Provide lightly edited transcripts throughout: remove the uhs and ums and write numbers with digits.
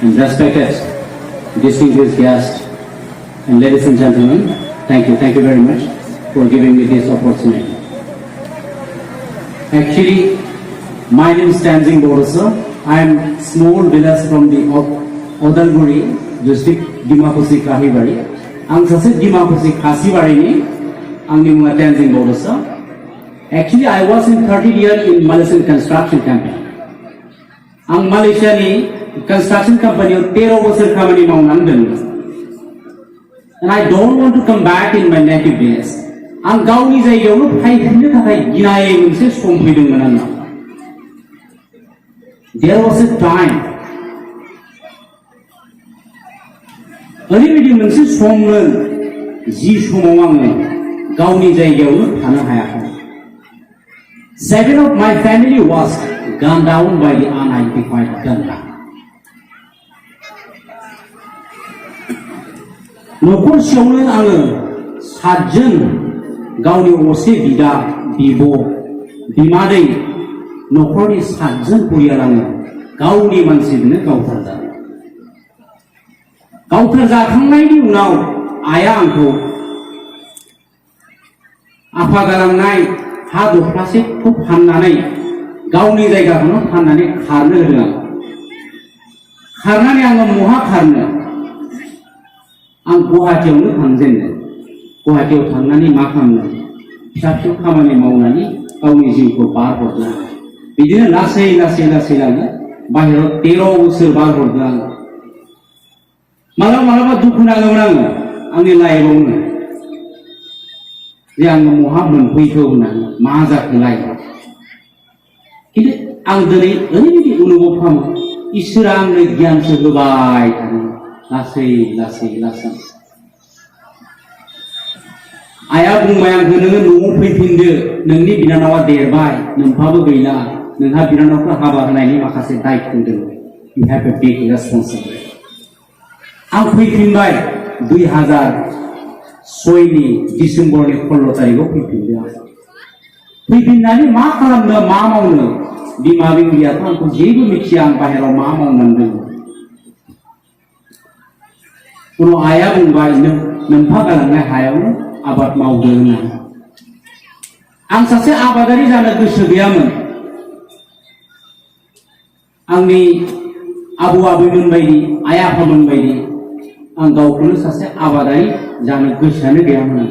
and respected distinguished guests and ladies and gentlemen, thank you very much for giving me this opportunity. Actually, my name is Tenzing Bodosa. I am small village from the Odalguri district, Dimapur Kahibari. Ang sase Dimapur Kasibari ni, ang name is Tenzing Bodosa. Actually, I was in 30 years in Malaysian construction company. Ang Malaysia ni construction company 13 bosor khamani mawnang dono. And I don't want to come back in my native village. Ang gauni jaigawno फाइफिननो थाखाय गिनाय मोनसे सम फैदोंमोन आंनाव. There was a time. ओरैबायदि मोनसे सममोन जि समाव आङो गावनि जायगायावनो थानो हायाखै. 7 of my family was gunned down by the unidentified gunman. न'खरसेयावनो आङो 7 जन गावनि असे बिदा बिब' बिमादै न'खरनि 7 जन परियालानो गावनि मानसिजोंनो गावथारजादों. गावथारजाखांनायनि उनाव आइया आंखौ आफा गालांनाय हा दख्लासेखौ फाननानै गावनि जायगाखौनो फाननानै खारनो होदों आं. खारनानै आङो महा खारनो? आं गुवाहाटीयावनो थांजेनदों. गुवाहाटीयाव थांनानै मा खालामनो? फिसा फिसौ खामानि मावनानै गावनि जिउखौ बारहरनो. बिदिनो लासै लासै बाहेराव 13 बोसोर बारहरदों आं. मालाबा दुखु नाङोमोन आङो आंनि लाइफआवनो जे आङो महा मोनफैखो होननानै मा जाखोलाय. खिन्थु आं दिनै ओरैबायदि अनुभव खालामो इसोरा आंनो गियानसो होबाय थादों लासै. आइया बुंबाय आंखौ नोङो न'आव फैफिनदो, नोंनि बिनानावा देरबाय, नोंहाबो गैला, नोंहा बिनानावखौ हाबा होनायनि माखासे दायित्व दङ. You have a big responsibility. आं फैफिनबाय 2006 नि डिसेम्बरनि 16 तारिखआव फैफिनदों आं. फैफिननानै मा खालामनो मा मावनो बिमा बिफायाथ' आंखौ जेबो मिथिया आं बाहेराव मा मावनांदों. उनाव आइया बुंबाय नोंफा गालांनाय हायावनो आबाद मावदो होननानै. आं सासे आबादारि जानो गोसो गैयामोन. आंनि आबौ आबैमोन बायदि आइ आफामोन बायदि आं गावखौनो सासे आबादारि जानो गोसोआनो गैयामोन.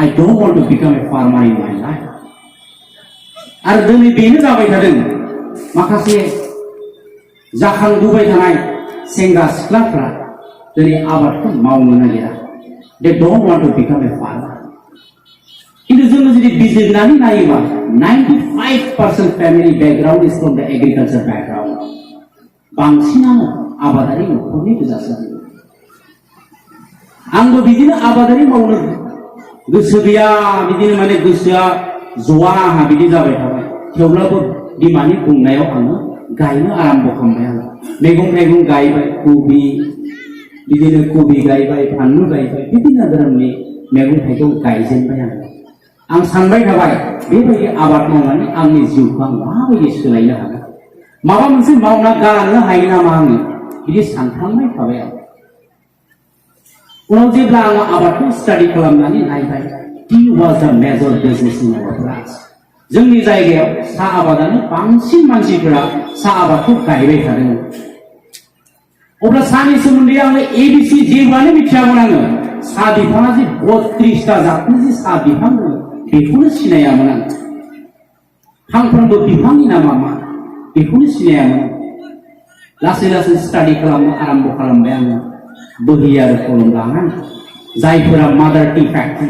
I don't want to become a farmer in my life. आरो दिनै बेनो जाबाय थादों. माखासे जाखांबोबाय थानाय सेंग्रा सिख्लाफ्रा दिनै आबादखौ मावनो नागिरा. They don't want to become a farmer. खिन्थु जोङो जुदि बिजिरनानै नायोबा 95% family background is from the agriculture background. बांसिनानो आबादारि न'खरनि गोजासो. आंबो बिदिनो आबादारि मावनो गोसो गैया, बिदिनो माने गोसोआ ज'आ आंहा बिदि जाबाय थाबाय. थेवब्लाबो बिमानि बुंनायाव आङो गायनो आराम्भ खालामबाय. आङो मैगं थाइगं गायबाय, बिदिनो कबि गायबाय, फानलु गायबाय, बिदिनो धोरोमनि मैगं थाइगं गायजेनबाय आङो. आं सानबाय थाबाय बेबायदि आबाद मावनानै आंनि जिउखौ आं माबायदि सोलायनो हागोन, माबा मोनसे मावना गालांनो हायो नामा आङो, बिदि सानखांबाय थाबाय आं. उनाव जेब्ला आङो आबादखौ स्टाडि खालामनानै नायबाय, tea was the major business in our place. जोंनि जायगायाव साहा आबादानो बांसिन मानसिफोरा साहा आबादखौ गायबाय थादों. अब्ला साहानि सोमोन्दै आङो ABC जेबोआनो मिथियामोन. आङो साहा बिफाङा जे 32टा जातनि जे साहा बिफां दङ बेखौनो सिनायामोन आं. फांफ्रोमबो बिफांनि नामा मा बेखौनो सिनायामोन. लासै स्टाडि खालामनो आराम्भ खालामबाय आङो. बोहि आरो कलम लानानै जायफोरा मादार टी फैक्ट्री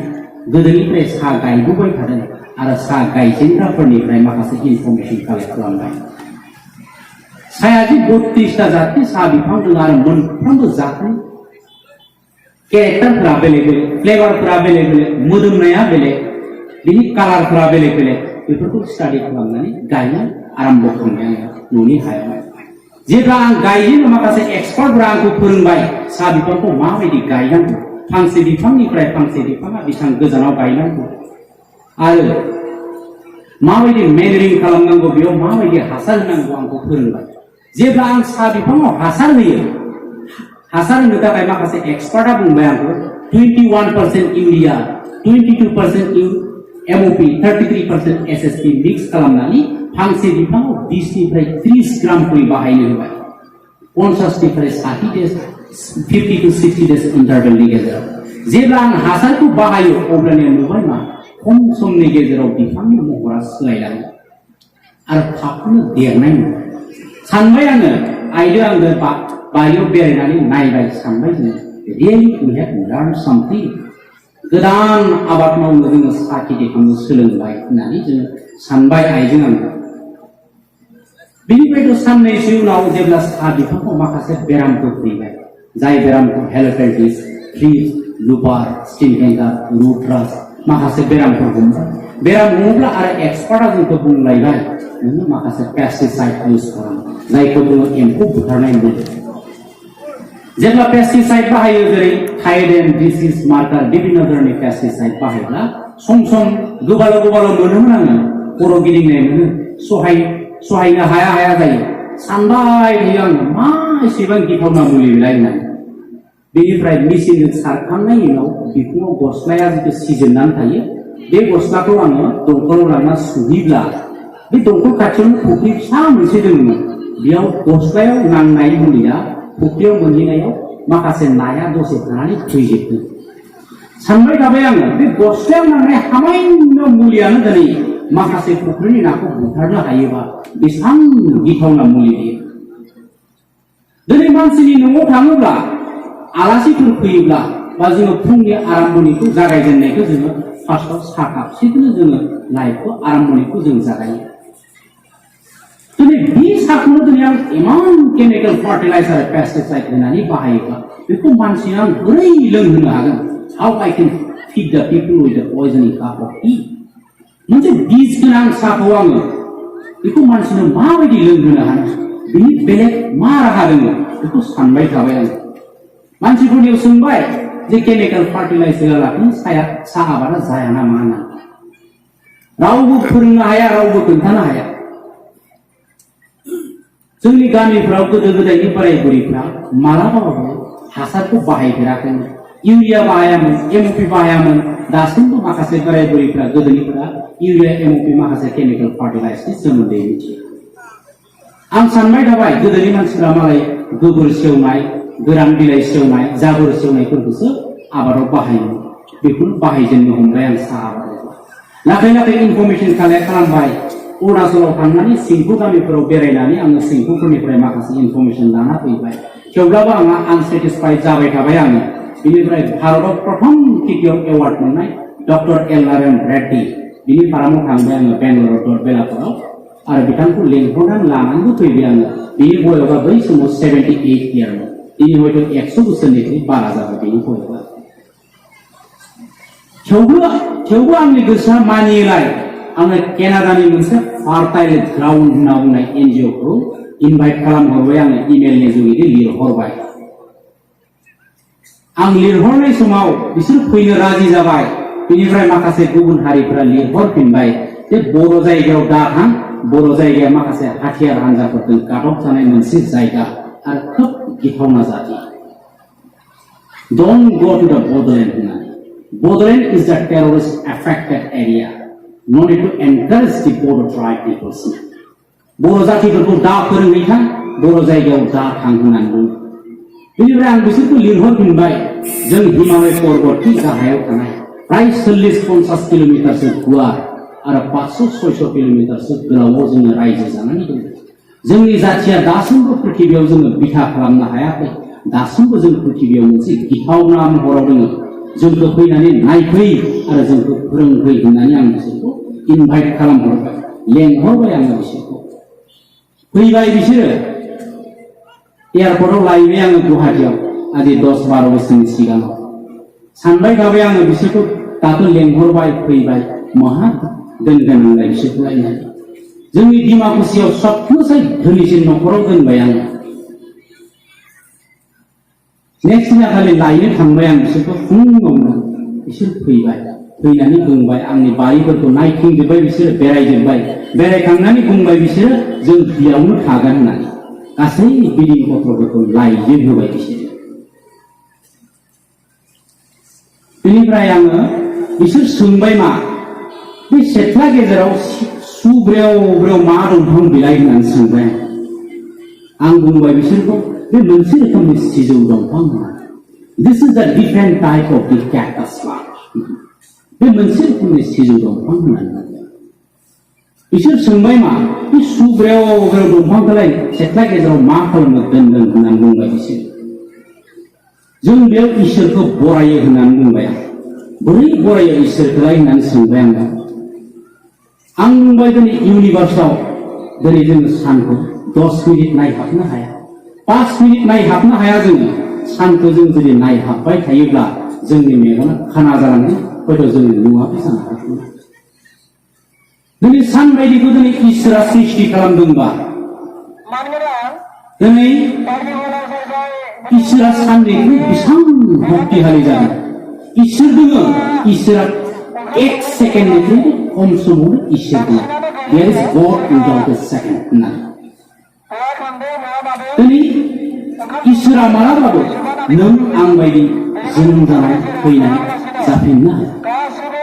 गोदोनिफ्राय साहा गायबोबाय थादों आरो साहा गायजेनग्राफोरनिफ्राय माखासे इनफरमेशन कालेक्ट खालामबाय. साहाया जे 32टा जातनि साहा बिफां दङ आरो मोनफ्रोमबो जातनि केरेक्टारफोरा बेलेग बेलेग, फ्लेभारफोरा बेलेग बेलेग, मोदोमनाया बेलेग, बिनि कालारफोरा बेलेग बेलेग, बेफोरखौ स्टाडि खालामनानै गायनो आराम्भ खालामबाय आङो न'नि हायाव. जेब्ला आं गायजेनो माखासे एक्सपार्टफोरा आंखौ फोरोंबाय साहा बिफांखौ माबायदि गायनांगौ, फांसे बिफांनिफ्राय फांसे बिफाङा बेसेबां गोजानाव गायनांगौ आरो माबायदि मेनारिं खालामनांगौ, बेयाव माबायदि हासार होनांगौ आंखौ फोरोंबाय. जेब्ला आं साहा बिफाङाव हासार होयो हासार होनो थाखाय माखासे एक्सपार्टआ बुंबाय आंखौ 21% इउरिया 22% MOP 33% SSP मिक्स खालामनानै फांसे बिफाङाव 20 निफ्राय 30 ग्राम खरि बाहायनो होबाय 50 निफ्राय 60 डेज 50 to 60 डेज इन्टारभेलनि गेजेराव जेब्ला आं हासारखौ बाहायो अब्लानिया नुबाय मा खम समनि गेजेराव बिफांनि महरा सोलायलाङो आरो थाबनो देरनाय नुबाय सानबाय आङो आइजो आंनो बारियाव बेरायनानै नायबाय सानबाय जोङो रियेलि वी हेव लार्न सामथिं गोदान आबाद मावनो जोङो साहा खेथि खालामनो सोलोंबाय होननानै जोङो सानबाय आइजों आङो बेनिफ्रायथ' साननैसो उनाव जेब्ला साहा बिफांखौ माखासे बेरामफोर फैबाय जाय बेरामखौ हेलपेटाइटिस फ्रिज लुबार स्किन केन्सार रुट रास माखासे बेरामफोर हमबाय बेराम हमोब्ला आरो एक्सपार्टआ जोंखौ बुंलायबाय नोङो माखासे पेस्टिसाइड इउज खालाम जायखौ जोङो एम्फौ बुथारनाय बुङो जेब्ला पेस्टिसाइड बाहायो जेरै थाइडेन डिसिज मार्कार बिभिन्न धरननि पेस्टिसाइड बाहायब्ला सम सम गोबाल' मोनोमोन आङो खर' गिदिंनाय मोनो सहायनो हाया जायो सानबाय थायो आङो मा एसेबां गिथावना मुलि बेलाय होननानै बेनिफ्राय मेसिनजों सारखांनायनि उनाव बिखुङाव गस्लाया जितु सिजोननानै थायो बे गस्लाखौ आङो दंखलाव लांना सुहैब्ला बे दंखल खाथियावनो फुख्रि फिसा मोनसे दंमोन बेयाव गस्लायाव नांनाय मुलिया फुख्रियाव मोनहैनायाव माखासे नाया दसे थानानै थैजोबदों सानबाय थाबाय आङो बे गस्लायाव नांनाय हामायनो मुलियानो दिनै माखासे फुख्रिनि नाखौ बुथारनो हायोबा बेसेबां गिथावना मुलि बेयो दिनै मानसिनि न'आव थाङोब्ला आलासिफोर फैयोब्ला बा जोङो फुंनि आराम्भनिखौ जागायजेननायखौ जोङो फार्स्टआव साहा कापसेखौनो जोङो लाइफखौ आराम्भनिखौ जों जागायो दिनै बे साहाखौनो दिनै आं इमान केमिकेल फार्टिलाइजार पेस्टिसाइड होनानै बाहायोब्ला बेखौ मानसिया आं बोरै लोंहोनो हागोन हाउ आइ केन फिड द पिपल विथ द पयजनिं काप अफ टी मोनसे बिस गोनां साहाखौ आङो बेखौ मानसिनो माबायदि लोंहोनो हानो बिनि बेलेग मा राहा दङ बेखौ सानबाय थाबाय आङो मानसिफोरनियाव सोंबाय जे केमिकेल फार्टिलाइजार होआलासिनो साहा आबादा जाया ना मा होनना रावबो फोरोंनो हाया रावबो खोन्थानो हाया जोंनि गामिफ्राव गोदो गोदायनि बोराय बुरैफ्रा मालाबाबो हासारखौ बाहायफेराखैमोन इउरिया बाहायामोन एमअपि बाहायामोन दासिमबो माखासे बोराय बुरैफ्रा गोदोनिफ्रा इउरिया एमअपि माखासे केमिकेल फार्टिलाइजारनि सोमोन्दै मिथियो आं सानबाय थाबाय गोदोनि मानसिफ्रा मालाय गोबोर सेवनाय गोरान बिलाइ सेवनाय जाबोर सेवनायफोरखौसो आबादाव बाहायोमोन बेखौनो बाहायजेननो हमबाय आं साहा आबादाव लाखै इनफरमेसन कालेक्ट खालामबाय अरुणाचलाव थांनानै सिंखु गामिफोराव बेरायनानै आङो सिंखुफोरनिफ्राय माखासे इनफरमेसन लाना फैबाय थेवब्लाबो आंहा आनसेटिसफाइड जाबाय थाबाय आङो बेनिफ्राय भारताव प्रथम खेथियाव एवार्ड मोननाय डक्टर एलनारायण रेड्डी बिनि फारामाव थांबाय आङो बेंगालुरु दरबेलाफोराव आरो बिथांखौ लेंहरनानै लानानैबो फैबाय आङो बिनि बयसआ बै समाव 78 इयारमोन दिनै हयथ' 100 बोसोरनिख्रुइ बारा जाबाय बिनि बयसआ थेवबो आंनि गोसोआ मानियोलाय आङो केनाडानि मोनसे फार्टाइल ग्राउन्ड होनना बुंनाय एनजिअखौ इनभाइट खालामहरबाय आङो इमेलनि जुगेदि लिरहरबाय आं लिरहरनाय समाव बिसोर फैनो राजि जाबाय बेनिफ्राय माखासे गुबुन हारिफोरा लिरहरफिनबाय जे बर' जायगायाव दाथां बर' जायगाया माखासे हाथियार हान्जाफोरजों गादबजानाय मोनसे जायगा आरो खोब गिथावना जाति डोंट गो टु द बडलेण्ड होननानै बडलेण्ड इज द terrorist affected area no need to encourage the Bodo tribe peoples बर' जातिफोरखौ दा फोरोंहैथां बर' जायगायाव दा थां होननानै बुङो बेनिफ्राय आं बिसोरखौ लिंहरफिनबाय जों हिमालय पर्बतनि गाहायाव थानाय प्राय 40-50 किल'मिटारसो गुवार आरो 500-600 किल'मिटारसो गोलावाव जोङो रायजो जानानै दङ जोंनि जाथिया दासिमबो पृथिबियाव जोङो बिथा खालामनो हायाखै दासिमबो जों पृथिबियाव मोनसे गिथावना महराव दङ जोंखौ फैनानै नायफै आरो जोंखौ फोरोंफै होननानै आं बिसोरखौ इनभाइट खालामहरबाय लेंहरबाय आङो बिसोरखौ फैबाय बिसोरो एयारपर्टआव लायबाय आङो गुवाहाटियाव आजि 10-12 बोसोरनि सिगाङाव सानबाय थाबाय आङो बिसोरखौ दाथ' लेंहरबाय फैबाय माहा दोनगोन आंलाय बिसोरखौ लायनानै जोंनि डिमाकुसियाव सबसे धोनिसिन न'खराव दोनबाय आङो नेक्स्ट दिना खालि लायनो थांबाय आं बिसोरखौ फुङावनो बिसोर फैनानै बुंबाय आंनि बारिफोरखौ नायथिंजोब्बाय बिसोरो बेरायजोब्बाय बेरायखांनानै बुंबाय बिसोरो जों बेयावनो थागोन होननानै गासै बिदिन पत्रफोरखौ लाइजों होबाय बिसोरो बेनिफ्राय आङो बिसोर सोंबाय मा बे सेथ्ला गेजेराव सुब्रेव ब्रेव मा दंफां बिलाइ होननानै सोंबाय आं बुंबाय बिसोरखौ बे मोनसे रोखोमनि सिजौ दंफां होननानै This is a different type of the cactus plant. बे मोनसे रोखोमनि सिजौ दंफां होननानै बिसोर सोंबाय मा बे सुब्रेव ब्रेव दंफांखौलाय सेथ्ला गेजेराव मा खालामनो दोनदों होननानै बुंबाय बिसोर जों बेयाव इसोरखौ बरायो होननानै बुंबाय बोरै बरायो इसोरखौलाय होननानै सोंबाय आं बुंबाय दिनै इउनिभार्सआव दिनै जोङो सानखौ 10 मिनिट नायहाबनो हाया 5 मिनिट नायहाबनो हाया जोङो सानखौ जों जुदि नायहाबबाय थायोब्ला जोंनि मेगना खाना जालाङो हयथ' जोङो नुवाबो जानो हागौ दिनै सान बायदिखौ दिनै इसोरा सृष्टि खालामदोंबा दिनै इसोरा साननिख्रुइ बेसेबां शक्तिशाली जागोन इसोर दोङो इसोरा 1 सेकेन्डनिख्रुइ खम समावनो इसोर दङ There is God without a second होननानै दिनै इसोरा मालाबाबो नों आं बायदि जोनोम जानाय फैनाय जाफिननो हाया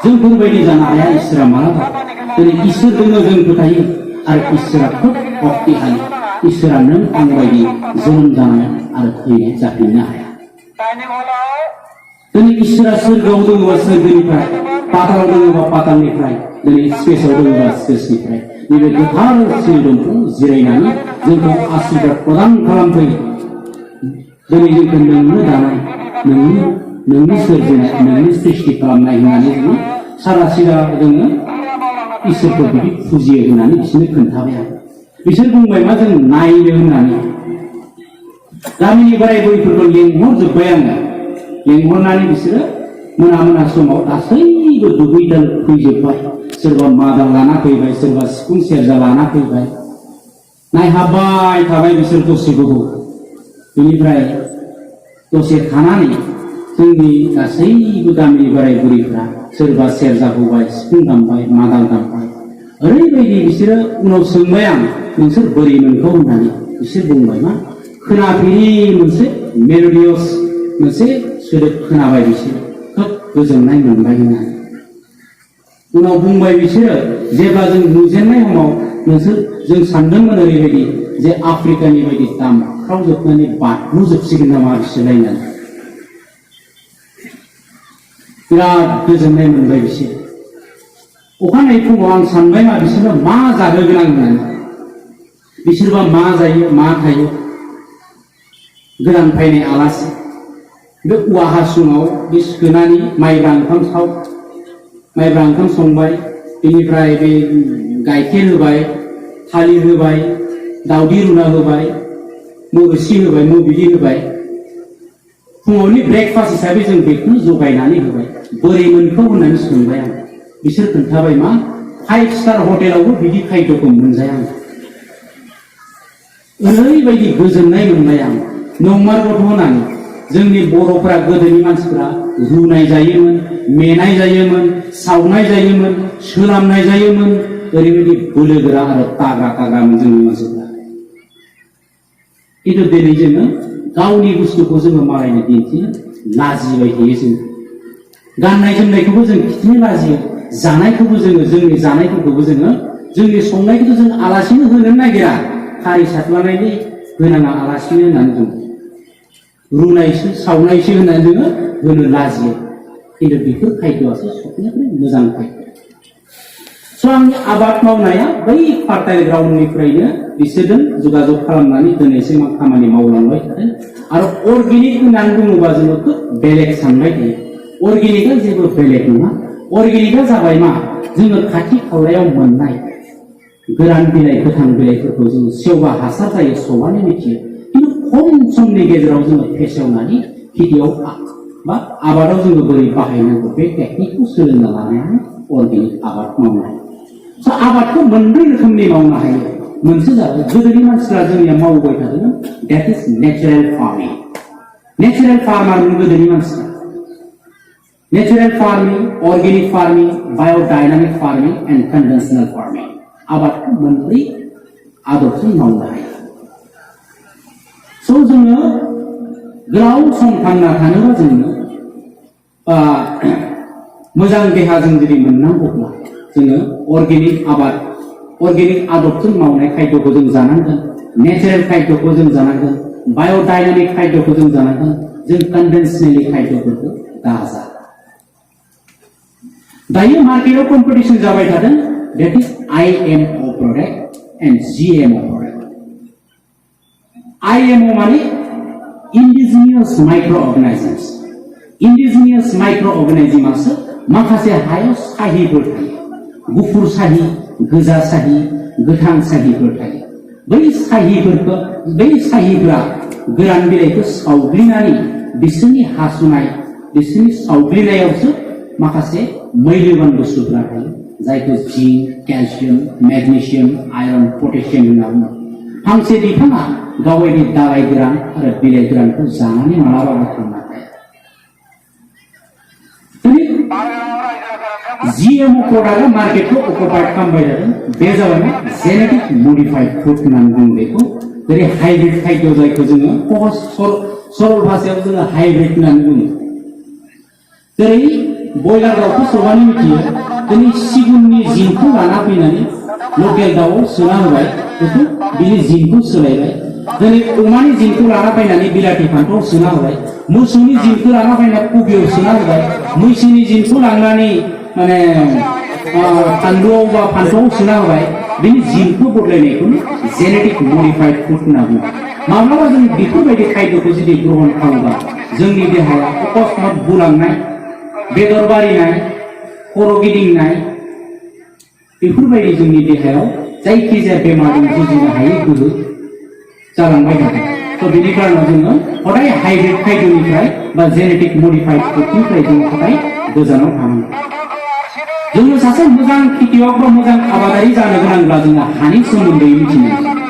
जोंफोरबायदि जानो हाया इसोरा मालाबाबो दिनै इसोर दोङो जों फोथायो आरो इसोरा खोब शक्तिशाली इसोरा नों आं बायदि जोनोम जानाय आरो फैनाय जाफिननो हाया दिनै इसोरा सोरगोआव दङबा सोरगोनिफ्राय पातालाव दङबा पातालनिफ्राय दिनै स्पेसाव दङबा स्पेसनिफ्राय नैबे गोथार दंफां जिरायनानै जोंखौ आशीर्बाद प्रदान खालामफैयो दिनै जोंखौ नोंनो दानाय नोंनि सोरजिनाय नोंनि सृष्टि खालामनाय होननानै जोङो सारा सिदा जोङो इसोरखौ बिदि फुजियो होननानै बिसोरनो खोन्थाबाय आरो बिसोर बुंबाय मा जों नायनो होननानै गामिनि बोराय बुरैफोरखौ लेंहरजोब्बाय आङो लेंहरनानै बिसोरो मोना समाव गासैबो दुगैदाल फैजोब्बाय सोरबा मादाल लाना फैबाय सोरबा सिफुं सेरजा लाना फैबाय नायहाबबाय थाबाय बिसोर दसे गोबाव बेनिफ्राय दसे थानानै जोंनि गासैबो गामिनि बोराय बुरैफ्रा सोरबा सेरजा हुबाय सिफुं दामबाय मादाल दामबाय ओरैबायदि बिसोरो उनाव सोंबाय आं नोंसोर बोरै मोनखौ होननानै बिसोर बुंबाय मा खोनाफेरि मोनसे मेल'डियास मोनसे सोदोब खोनाबाय बिसोरो खोब गोजोननाय मोनबाय होननानै उनाव बुंबाय बिसोरो जेब्ला जों नुजेननाय समाव नोंसोर जों सानदोंमोन ओरैबायदि जे आफ्रिकानि बायदि दामख्रावजोबनानै बाज्ल'जोबसिगोन नामा बिसोरलायनानै बिराद गोजोननाय मोनबाय बिसोर अखानायै फुङाव आं सानबाय मा बिसोरबा मा जाहोगोन आं होननानै बिसोरबा मा जायो मा थायो गोदान फैनाय आलासि बे औवा हासुङाव बे सोनानै माइब्रा ओंखाम संबाय बेनिफ्राय बे गाइखेर होबाय थालिर होबाय दावदै रुना होबाय रोसि होबाय बिदै होबाय फुङावनि ब्रेकफास्ट हिसाबै जों बेखौनो जगायनानै होबाय बोरै मोनखौ होननानै सोंबाय आं बिसोर खोन्थाबाय मा 5 स्टार हटेलावबो बिदि खायद'खौ मोनजाया आं ओरैबायदि गोजोननाय मोनबाय आं नंमारगौथ' होननानै जोंनि बर'फोरा गोदोनि मानसिफोरा रुनाय जायोमोन मेनाय जायोमोन सावनाय जायोमोन सोलामनाय जायोमोन ओरैबायदि बोलोगोरा आरो ताग्रामोन जोंनि मानसिफोरा खिन्थु दिनै जोङो गावनि बुस्थुखौ जोङो मालायनो दिन्थिनो लाजिबाय थायो जोङो गाननाय जोमनायखौबो जों खिथिनो लाजियो जानायखौबो जोङो जोंनि जानायफोरखौबो जोङो जोंनि संनायखौथ' जों आलासिनो होनो नागिरा खारि सारलानायनि होनाङा आलासिनो होननानै जों रुनायसो सावनायसो होननानै जोङो होनो लाजियो खिन्थु बेफोर खायद'आसो सबनिफ्राय मोजां खायद' स' आंनि आबाद मावनाया बै फार्टाइल ग्राउन्डनिफ्रायनो बिसोरजों जगाजग खालामनानै दिनैसिम आं खामानि मावलांबाय थादों आरो अर्गेनिक होननानै बुङोबा जोङो खोब बेलेग सानबाय थायो अर्गेनिकआ जेबो बेलेग नङा अर्गेनिकआ जाबाय मा जोङो खाथि खालायाव मोननाय गोरान बिलाइ गोथां बिलाइफोरखौ जोङो सेवबा हासार जायो सबानो मिथियो खिन्थु खम समनि गेजेराव जोङो फेसेवनानै खेथियाव बा आबादाव जोङो बोरै बाहायनांगौ बे टेकनिकखौ सोलोंना लानायानो अर्गेनिक आबाद मावनाय स' आबादखौ मोनब्रै रोखोमनि मावनो हायो मोनसे जाबाय गोदोनि मानसिफ्रा जोंनिया मावबाय थादोंमोन देट इज नेचारेल फार्मिं नेचारेल फार्मारमोन गोदोनि मानसिफ्रा natural farming organic farming biodynamic farming and conventional farming आबादखौ मोनब्रै आदबजों मावनो हायो स' जोङो गोलाव सम थांना थानोबा जोङो मोजां देहा जों जुदि मोननांगौब्ला जोङो अर्गेनिक आबाद अर्गेनिक आदबजों मावनाय खायद'खौ जों जानांगोन नेचारेल खायद'खौ जों जानांगोन बाय'डायनामिक खायद'खौ जों जानांगोन जों कन्भेन्सनेलि खायद'फोरखौ दाजा दायो मार्केटआव कम्पिटिशन जाबाय थादों that is IMO product and GMO product IMO माने indigenous microorganisms indigenous microorganismआसो माखासे हायाव साहिफोर थायो गुफुर साहि गोजा साहि गोथां साहिफोर थायो बै साहिफोरा गोरान बिलाइखौ सावग्लिनानै बिसोरनि हासुनाय बिसोरनि सावग्लिनायावसो माखासे मैलोबान बुस्थुफोरा थायो जायखौ जिंक केलसियाम मेग्नेशियाम आयरन पटेशियाम होनना बुङो फांसे बिफाङा गावनि दालाइ गोरान आरो बिलाइ गोरानखौ जानानै मालाबाबो थांना थाया GMO प्रडाक्टआ मार्केटखौ अकुपाइड खालामबाय थादों बे जाबाय जेनेटिक मडिफाइड फुड होननानै बुङो बेखौ जेरै हाइब्रिद खाद्य जायखौ जोङो सहज सरल भाषायाव जोङो हाइब्रिद होननानै बुङो जेरै बयलार दाउखौ सोबानो मिथियो दिनै सिगुननि जिनखौ लाना फैनानै लकेल दाउआव सोना होबाय बेखौ बिनि जिनखौ सोलायबाय दिनै अमानि जिनखौ लाना फैनानै बिलाथि फान्थाव सोना होबाय मोसौनि जिनखौ लाना फैनानै कबियाव सोना होबाय मैसोनि जिनखौ लांनानै माने फानलुआव बा फान्थावआव सोना होबाय बिनि जिनखौ बदलायनायखौनो जेनेटिक मडिफाइड फुड होनना बुङो माब्लाबा जों बेफोरबायदि खायद'खौ जुदि ग्रहण खालामोबा जोंनि देहाया अकस्मात बुलांनाय बेदर बारिनाय खर' गिदिंनाय बेफोरबायदि जोंनि देहायाव जायखिजाया बेमारजों जुजिनो हायै गोहो जालांबाय थादों थ' बेनि कारनाव जोङो हदाय हाइब्रिड खायद'निफ्राय बा जेनेटिक मडिफाइड फुडनिफ्राय जों हदाय गोजानाव थानांगौ जोङो सासे मोजां खेतियक बा मोजां आबादारि जानो गोनांब्ला जोङो हानि सोमोन्दै मिथिनांगोन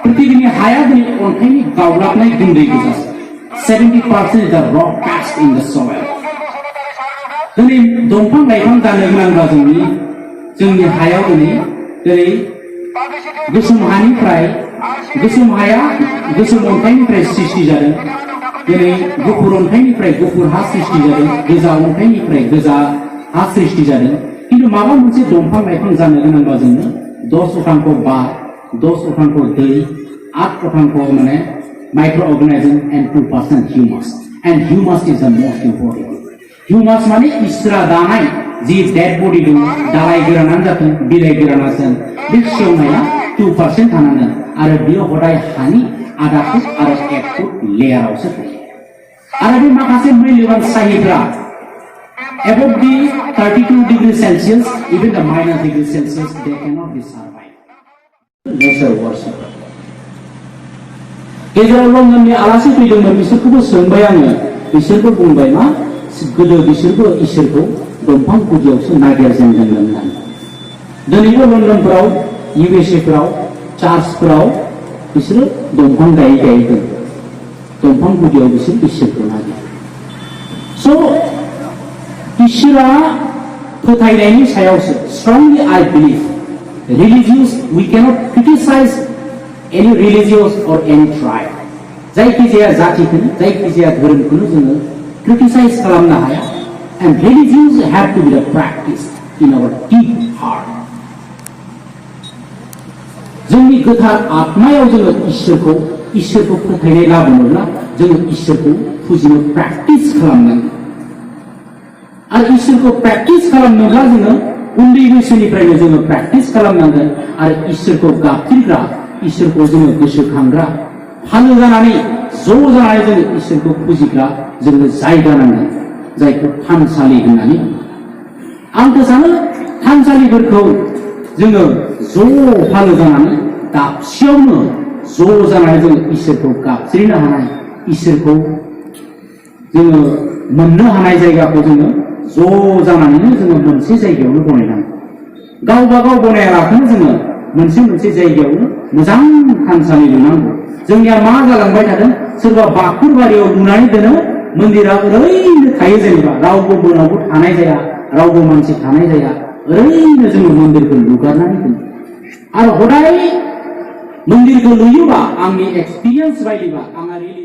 पृथिबीनि हाया दिनै अन्थाइनि गावलाबनाय गुन्दै गोजा 70% द रक कास्ट इन द सॉइल दिनै दंफां लाइफां जानो गोनांब्ला जोंनि हायाव दिनै गोसोम हानिफ्राय गोसोम हाया गोसोम अन्थाइनिफ्राय सृष्टि जादों दिनै गुफुर अन्थाइनिफ्राय गुफुर हा सृष्टि जादों गोजा अन्थाइनिफ्राय गोजा हा सृष्टि जादों किन्तु माबा मोनसे दंफां लाइफां जानो गोनांब्ला जोंनो 10% बार 10% दै 8% माने micro organism and 2% humus and humus is the most important humus माने इसरा दानाय जि डेड बडी दं दालाइ गोरानानो जाथों बिलाइ गोरानानो बे सेवनाया 2% थानांगोन आरो बियो हदाय हानि आधा फुट आरो 1 फुट लेयारावसो थायो आरो बे माखासे मैलोबान साहिफ्रा above the 32 degrees Celsius, even the minus degree Celsius, they cannot be survived. Nature worship. गेजेराव लंडननि आलासि फैदोंमोन बिसोरखौबो सोंबाय आङो बिसोरबो बुंबाय मा गोदो बिसोरबो इसोरखौ दंफां गुदियावसो नागिरजेनदोंमोन होननानै दिनैबो लंडनफोराव USA फोराव चार्चफोराव बिसोरो दंफां गायै गायै दं दंफां गुदियाव बिसोर इसोरखौ नागिरो स' इसोरा फोथायनायनि सायावसो strongly I believe religious we cannot criticize any religious or any tribe जायखिजाया जातिखौनो जायखिजाया धोरोमखौनो जोङो criticize खालामनो हाया and religions have to be the practice in our deep heart जोंनि गोथार आत्मायाव जोङो इसोरखौ फोथायनाय लाबोनोब्ला जोङो इसोरखौ फुजिनो प्रेक्टिस खालामनांगोन आरो इसोरखौ प्रेक्टिस खालामनोब्ला जोङो उन्दै बैसोनिफ्रायनो जोङो प्रेक्टिस खालामनांगोन आरो इसोरखौ गाबज्रिग्रा इसोरखौ जोङो गोसोखांग्रा फालो जानानै ज' जानानै जोङो इसोरखौ फुजिग्रा जोङो जायगा नांगोन जायखौ थानसालि होननानै आंथ' सानो थानसालिफोरखौ जोङो ज' फालो जानानै दाबसेयावनो ज' जानानै जोङो इसोरखौ गाबज्रिनो हानाय इसोरखौ जोङो मोननो हानाय जायगाखौ जोङो ज' जानानैनो जोङो मोनसे जायगायावनो बनायनांगौ गावबा गाव बनायालाखौनो जोङो मोनसे जायगायावनो मोजां थानसालि लुनांगौ जोंनिया मा जालांबाय थादों सोरबा बाखुरबारियाव लुनानै दोनो मन्दिरा ओरैनो थायो जेनेबा रावबो मोनावबो थानाय जाया रावबो मानसि थानाय जाया ओरैनो जोङो मन्दिरखौ लुगारनानै दोनो आरो हदाय मन्दिरखौ लुयोबा आंनि एक्सपिरियेन्स बायदिबा आंहा रिलि